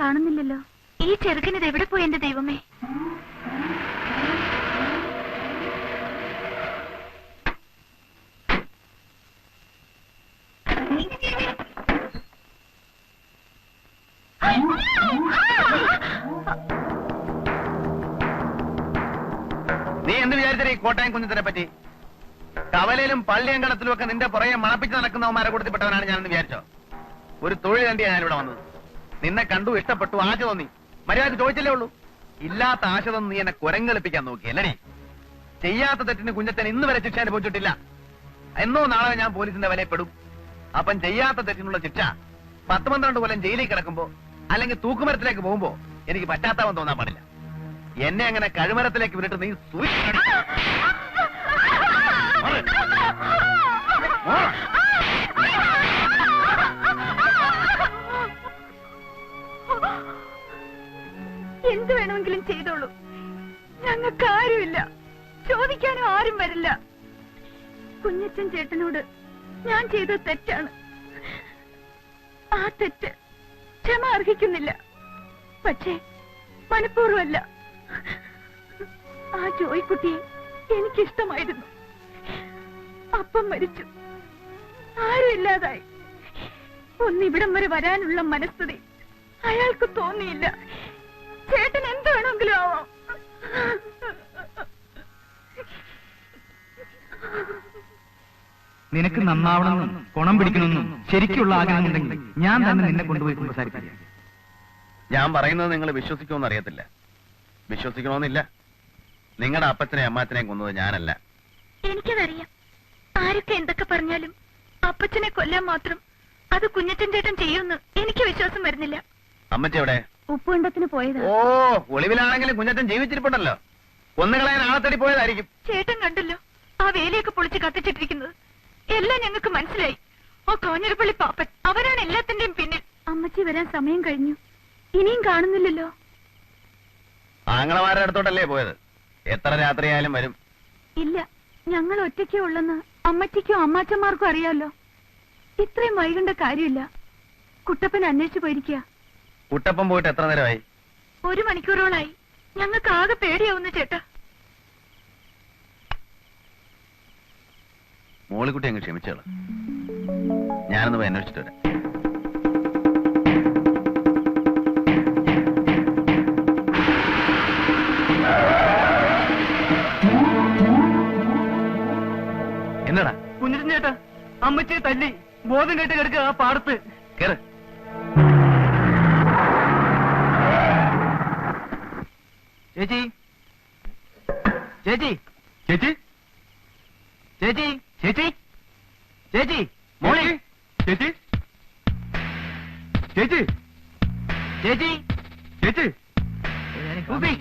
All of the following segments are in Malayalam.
കാണുന്നില്ലല്ലോ. ഈ ചെറുക്കനിത് എവിടെ പോയി എന്റെ ദൈവമേ? നീ എന്ത് വിചാരിച്ചേ ഈ കോട്ടയം കുഞ്ഞത്തിനെ പറ്റി? കവലയിലും പള്ളിയങ്കണത്തിലും ഒക്കെ നിന്റെ പുറകെ മണപ്പിച്ച് നടക്കുന്നവന്മാരെ കൊടുത്തിപ്പെട്ടവനാണ് ഞാനെന്ന് വിചാരിച്ചോ? ഒരു തൊഴിൽ കണ്ടിയാണ് ഞാനിവിടെ വന്നത്. നിന്നെ കണ്ടു, ഇഷ്ടപ്പെട്ടു, ആശ തോന്നി. മര്യാദക്ക് ചോദിച്ചില്ലേ ഉള്ളൂ. ഇല്ലാത്ത ആശ തോന്നി നീ എന്നെ കുരങ്ങളിപ്പിക്കാൻ നോക്കിയല്ലേ? ചെയ്യാത്ത തെറ്റിന് കുഞ്ഞത്തൻ ഇന്ന് വരെ ശിക്ഷ അനുഭവിച്ചിട്ടില്ല. എന്നോ നാളെ ഞാൻ പോലീസിന്റെ വലയപ്പെടും. അപ്പം ചെയ്യാത്ത തെറ്റിനുള്ള ശിക്ഷ 10-12 കൊല്ലം ജയിലിൽ കിടക്കുമ്പോ അല്ലെങ്കിൽ തൂക്കുമരത്തിലേക്ക് പോകുമ്പോ എനിക്ക് പറ്റാത്തവൻ തോന്നാൻ പാടില്ല. എന്നെ അങ്ങനെ കഴുമരത്തിലേക്ക് വിട്ടിട്ട് നീ എന്ത് വേണമെങ്കിലും ചെയ്തോളൂ. ഞങ്ങൾക്ക് ആരുമില്ല, ചോദിക്കാനും ആരും വരില്ല. കുഞ്ഞച്ചൻ ചേട്ടനോട് ഞാൻ ചെയ്തത് തെറ്റാണ്. ആ തെറ്റ് ക്ഷമ അർഹിക്കുന്നില്ല. പക്ഷേ മനഃപൂർവ്വമല്ല. ആ ജോയിക്കുട്ടിയെ എനിക്കിഷ്ടമായിരുന്നു. അപ്പം മരിച്ചു, ആരും ഇല്ലാതായി. ഒന്നിവിടം വരെ വരാനുള്ള മനസ്ഥിതി അയാൾക്ക് തോന്നിയില്ല. ചേട്ടൻ എന്ത് വേണമെങ്കിലും ആവാം. നിനക്ക് നന്നാവണമെന്നും ഗുണം പിടിക്കണമെന്നും ശരിക്കുള്ള ആഗ്രഹമുണ്ടെങ്കിൽ ഞാൻ തന്നെ നിന്നെ കൊണ്ടുപോയി സംസാരിക്കാം. ഞാൻ പറയുന്നത് നിങ്ങൾ വിശ്വസിക്കുമെന്ന് അറിയത്തില്ല. വിശ്വസിക്കണമെന്നില്ല. നിങ്ങളുടെ അപ്പച്ചനെയും അമ്മാച്ചനെയും കൊന്നത് ഞാനല്ല. എനിക്കതറിയാം. ആരൊക്കെ എന്തൊക്കെ പറഞ്ഞാലും അപ്പച്ചനെ കൊല്ലാൻ മാത്രം അത് കുഞ്ഞച്ചൻ ചേട്ടൻ ചെയ്യുമെന്ന് എനിക്ക് വിശ്വാസം വരുന്നില്ല. അമ്മച്ചി എവിടെ? ഉപ്പുണ്ടത്തിന് പോയതാ. ഓ, ഒളിവിലാണെങ്കിലും കുഞ്ഞച്ചൻ ജീവിച്ചിരിപ്പുണ്ടല്ലോ. കൊന്നുകളയാൻ ആളെ തേടി പോയതായിരിക്കും. ചേട്ടൻ കണ്ടല്ലോ ആ വേലയൊക്കെ പൊളിച്ച് കത്തിച്ചിട്ടിരിക്കുന്നത്. എല്ലാം ഞങ്ങൾക്ക് മനസ്സിലായി. ആ കാഞ്ഞിരപ്പള്ളി പാപ്പൻ അവരാണ് എല്ലാത്തിന്റെയും പിന്നിൽ. അമ്മച്ചി വരാൻ സമയം കഴിഞ്ഞു, ഇനിയും കാണുന്നില്ലല്ലോ. ആങ്ങളമാരുടെ അടുത്തോട്ടല്ലേ പോയത്? എത്ര രാത്രിയായാലും വരും. ഇല്ല, ഞങ്ങൾ ഒറ്റയ്ക്കേ ഉള്ളെന്ന് അമ്മച്ചിക്കോ അമ്മാച്ചന്മാർക്കും അറിയാലോ. ഇത്രയും വൈകേണ്ട കാര്യമില്ല. കുട്ടപ്പൻ അന്വേഷിച്ചു പോയിരിക്കുക. കുട്ടപ്പൻ പോയിട്ട് എത്ര നേരമായി? 1 മണിക്കൂറോളായി. ഞങ്ങൾക്ക് ആകെ പേടിയാവുന്നു ചേട്ടാ. മോളിക്കുട്ടി അങ്ങ് ക്ഷമിച്ചോളാം. ഞാനൊന്ന് പോയി അന്വേഷിച്ചിട്ട് വരാം. എന്നടാ? കുഞ്ഞിരൻ ചേട്ടാ, അമ്മച്ചിയെ തല്ലി ബോധം കേട്ട് കിടക്കുക ആ പാടത്ത്. കേറ്. ചേച്ചി, ചേച്ചി, ചേച്ചി, ചേച്ചി, ചേച്ചി, ചേച്ചി, മോളി, ചേച്ചി, ചേച്ചി, ചേച്ചി, ചേച്ചി, സൂസി,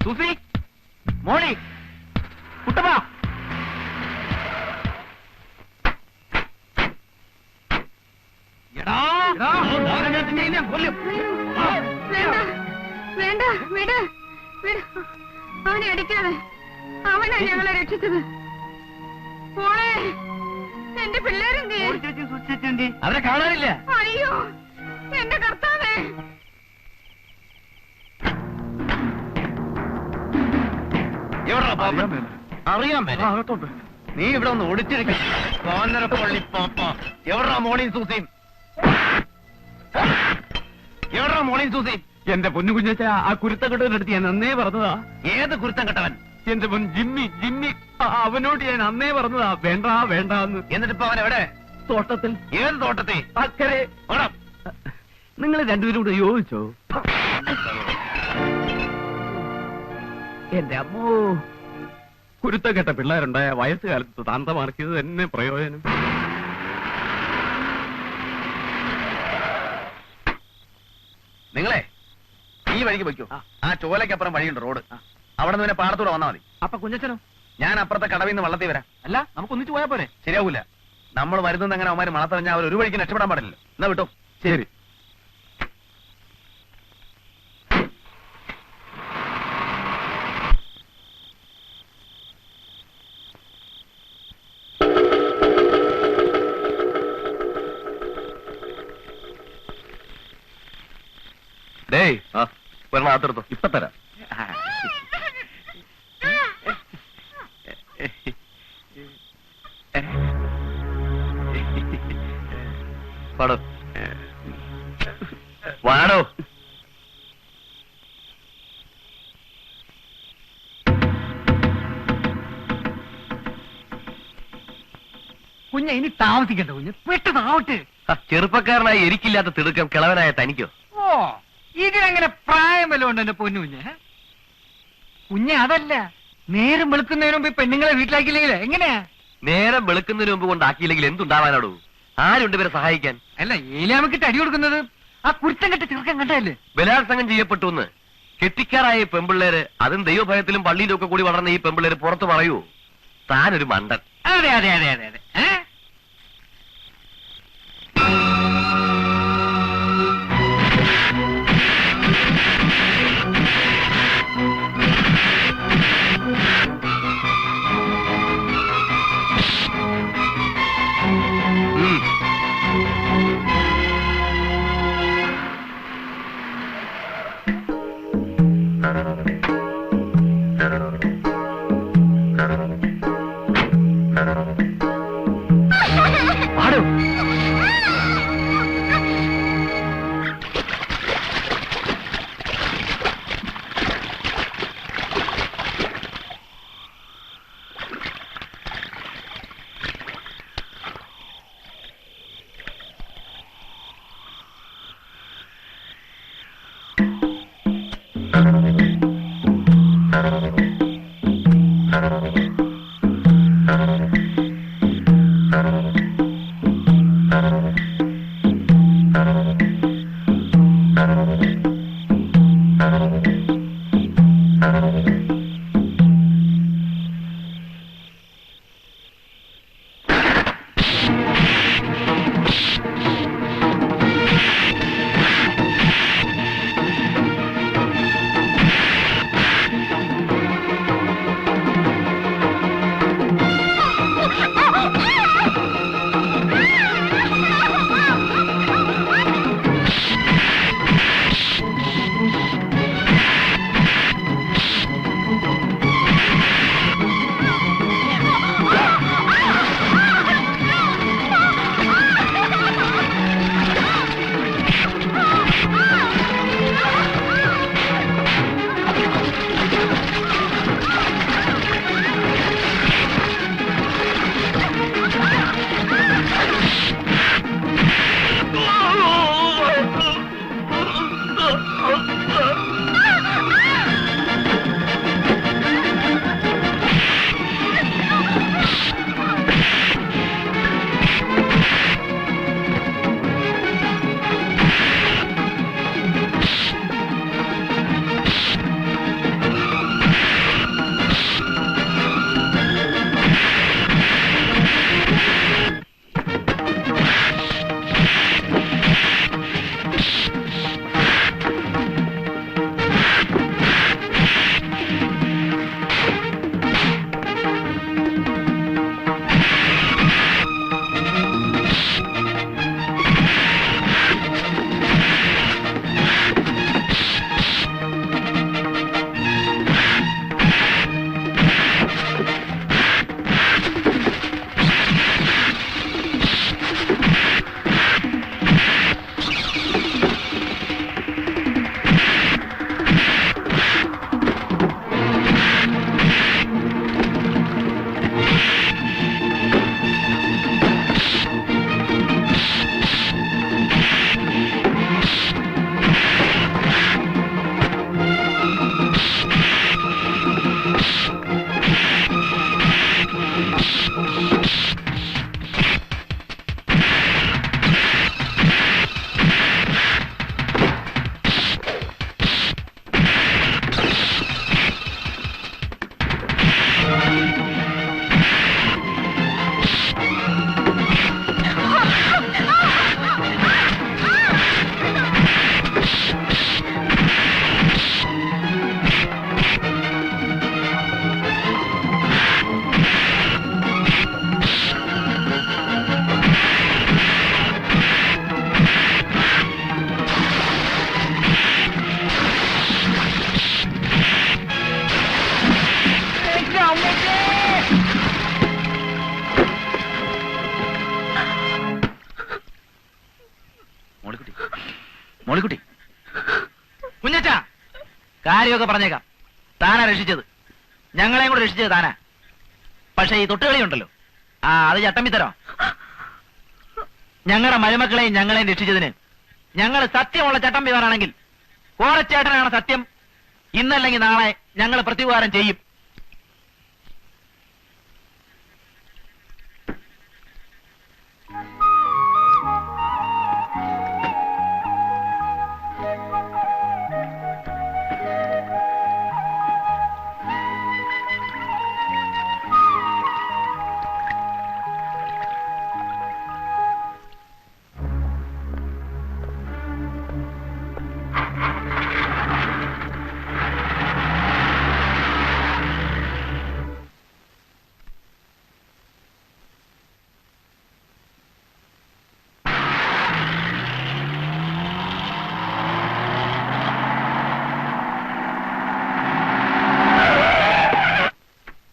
സൂസി, മോളി, കുട്ടപ്പ. വേണ്ട, വിട്, വിട്. അവനെ അടിക്കാതെ. അവനാ ഞങ്ങളെ രക്ഷിച്ചത്. മോളെ, എന്റെ പിള്ളേരെന്തേ? അവരെ കാണാനില്ല. അയ്യോ, എന്റെ കർത്താവേ. അറിയാൻ മേലെ നീ ഇവിടെ ഒന്ന് ഒളിച്ചിരിക്കള്ളി പാപ്പ. എവിടാ മോളിയും സൂസിയും? എവിടാ മോളിയും സൂസിയും? എന്റെ പൊന്നു കുഞ്ഞച്ച, ആ കുരുത്തക്കെട്ടവന്റെ അടുത്ത് ഞാൻ അന്നേ പറഞ്ഞതാ. ഏത് കുരുത്തം കെട്ടവൻ? എന്റെ പൊൻ ജിമ്മി, ജിമ്മി. അവനോട് ഞാൻ അന്നേ പറഞ്ഞതാ വേണ്ട വേണ്ടെന്ന്. എന്നിട്ടിപ്പോ അവൻ എവിടെ? തോട്ടത്തിൽ. ഏത് തോട്ടത്തിൽ? അക്കരെ. നിങ്ങൾ രണ്ടുപേരും കൂടെ യോജിച്ചോ? എന്റെ അമ്മോ, കുരുത്തക്കെട്ട പിള്ളേരുണ്ടായ വയസ്സുകാലത്ത് താന്തമാർക്കിയത് തന്നെ പ്രയോജനം. നിങ്ങളെ ഈ വഴിക്ക് വയ്ക്കൂ. ആ ചോലയ്ക്കപ്പുറം വഴിയുണ്ട്, റോഡ്. അവിടെ നിന്ന് പാടത്തൂടെ വന്നാൽ മതി. അപ്പൊ കുഞ്ഞച്ചനോ? ഞാൻ അപ്പുറത്തെ കടവിൽ നിന്ന് വള്ളത്തിൽ വരാം. അല്ല, നമുക്ക് ഒന്നിച്ചു പോയാ പോരെ? ശരിയാവൂല. നമ്മൾ വരുന്നത് എങ്ങനെ അവന്മാര് മണത്തറിഞ്ഞാൽ അവർ ഒരു വഴിക്ക് രക്ഷപ്പെടാൻ പാടില്ലല്ലോ. എന്നാ വിട്ടോ. ശരി. ഏയ് ഒരെണ്ണം അകത്തെടുത്തോ. ഇപ്പൊ തരാം. പാടോ വാടോ. കുഞ്ഞെ ഇനി താമസിക്കണ്ട കുഞ്ഞ്, പെട്ടെന്നാവട്ടെ. ചെറുപ്പക്കാരനായി എനിക്കില്ലാത്ത തിടുക്കം കിളവനായ തനിക്കോ? ഓ, ഇതിനങ്ങനെ പ്രായം വല്ലതും ഉണ്ട് എന്റെ പൊന്നു കുഞ്ഞ്? കുഞ്ഞെ അതല്ല, നേരം വെളുക്കുന്നതിന് മുമ്പ് ഈ പെണ്ണുങ്ങളെ വീട്ടിലാക്കിയില്ലെങ്കിൽ എങ്ങനെയാ? നേരം വെളുക്കുന്നതിന് മുമ്പ് കൊണ്ടാക്കിയില്ലെങ്കിൽ എന്തുണ്ടാവാനാടോ? ആരുണ്ട് ഇവരെ സഹായിക്കാൻ? അല്ല, ഏലിയാമക്കിട്ട് അടി കൊടുക്കുന്നത് ആ കുരുത്തം കെട്ട ചെറുക്കൻ കണ്ടല്ലേ? ബലാത്സംഗം ചെയ്യപ്പെട്ടു എന്ന് കെട്ടിക്കാറായ ഈ പെമ്പിള്ളേര്, അതും ദൈവഭയത്തിലും പള്ളിയിലും ഒക്കെ കൂടി വളർന്ന ഈ പെമ്പിള്ളേര് പുറത്തു പറയൂ താനൊരു മണ്ടൻ? അതെ അതെ അതെ അതെ അതെ. ഉം. മോളിക്കുട്ടി കുഞ്ഞച്ചാ കാര്യമൊക്കെ പറഞ്ഞേക്കാം. താനാ രക്ഷിച്ചത്, ഞങ്ങളെയും കൂടെ രക്ഷിച്ചത് താനാ. പക്ഷെ ഈ തൊട്ടുകളി ഉണ്ടല്ലോ, അത് ചട്ടമ്പിത്തരോ. ഞങ്ങളുടെ മരുമക്കളെയും ഞങ്ങളെയും രക്ഷിച്ചതിന് ഞങ്ങൾ സത്യമുള്ള ചട്ടമ്പിമാരാണെങ്കിൽ കോരച്ചേട്ടനാണ് സത്യം. ഇന്നല്ലെങ്കിൽ നാളെ ഞങ്ങൾ പ്രത്യുപകാരം ചെയ്യും.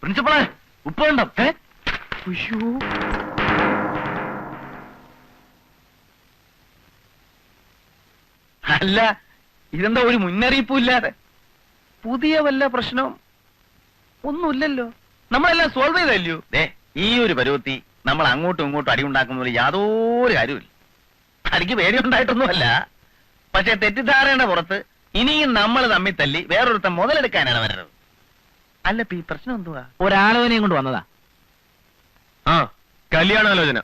പ്രിൻസിപ്പളെ ഉപ്പുണ്ടോ? അല്ല, ഇതെന്താ ഒരു മുന്നറിയിപ്പും ഇല്ലാതെ? പുതിയ വല്ല പ്രശ്നവും ഒന്നുമില്ലല്ലോ, നമ്മളെല്ലാം സോൾവ് ചെയ്തല്ലോ. ഈ ഒരു പരുവത്തി നമ്മൾ അങ്ങോട്ടും ഇങ്ങോട്ടും അടി ഉണ്ടാക്കുന്നതിൽ യാതൊരു കാര്യമില്ല. എനിക്ക് പേടിയുണ്ടായിട്ടൊന്നുമല്ല, പക്ഷെ തെറ്റിദ്ധാരണയുടെ പുറത്ത് ഇനിയും നമ്മൾ തമ്മിൽ തല്ലി വേറൊരുത്തം മുതലെടുക്കാനാണ് വരുന്നത്. അല്ല, ഈ പ്രശ്നം എന്തുവാ? ഒരാലോചനയും കൊണ്ട് വന്നതാ. ആ, കല്യാണാലോചന.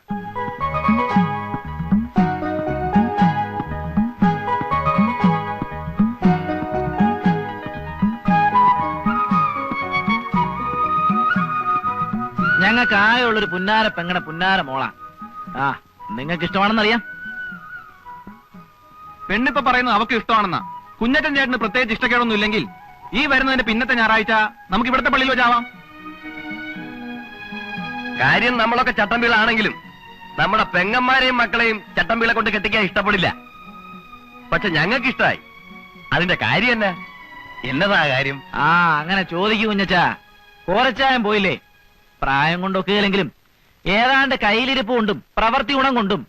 ഞങ്ങൾക്ക് ആകെയുള്ളൊരു പുന്നാര പെങ്ങടെ പുന്നാര മോളാ. നിങ്ങൾക്ക് ഇഷ്ടമാണെന്നറിയാം. പെണ്ണിപ്പ പറയുന്നത് അവക്ക് ഇഷ്ടമാണെന്നാ. കുഞ്ഞച്ചൻ ചേട്ടന് പ്രത്യേകിച്ച് ഇഷ്ടക്കേടൊന്നും ഇല്ലെങ്കിൽ ഈ വരുന്നതിന്റെ പിന്നത്തെ ഞായറാഴ്ച നമുക്ക് ഇവിടുത്തെ പള്ളിയിൽ വെച്ചാവാം. കാര്യം നമ്മളൊക്കെ ചട്ടമ്പികളാണെങ്കിലും നമ്മുടെ പെങ്ങന്മാരെയും മക്കളെയും ചട്ടമ്പികളെ കൊണ്ട് കെട്ടിക്കാൻ ഇഷ്ടപ്പെടില്ല. പക്ഷെ ഞങ്ങൾക്ക് ഇഷ്ടമായി. അതിന്റെ കാര്യം എന്നാ? എന്നതാ കാര്യം? അങ്ങനെ ചോദിക്കൂ കുഞ്ഞച്ചാ. കോരച്ചായം പോയില്ലേ? പ്രായം കൊണ്ടൊക്കെയില്ലെങ്കിലും ഏതാണ്ട് കയ്യിലിരിപ്പ് കൊണ്ടും പ്രവൃത്തി ഗുണം കൊണ്ടും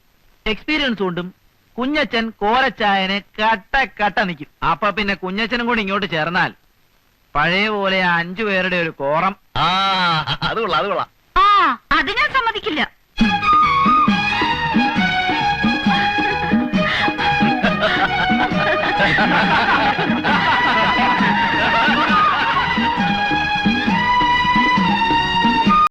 എക്സ്പീരിയൻസ് കൊണ്ടും കുഞ്ഞച്ചൻ കോരച്ചായനെ കട്ട നിൽക്കും. അപ്പൊ പിന്നെ കുഞ്ഞച്ചനും കൂടി ഇങ്ങോട്ട് ചേർന്നാൽ പഴയ പോലെ 5 പേരുടെ ഒരു കോറം. അത് കൊള്ളാം, അത് കൊള്ളാം. അത് ഞാൻ സമ്മതിക്കില്ല.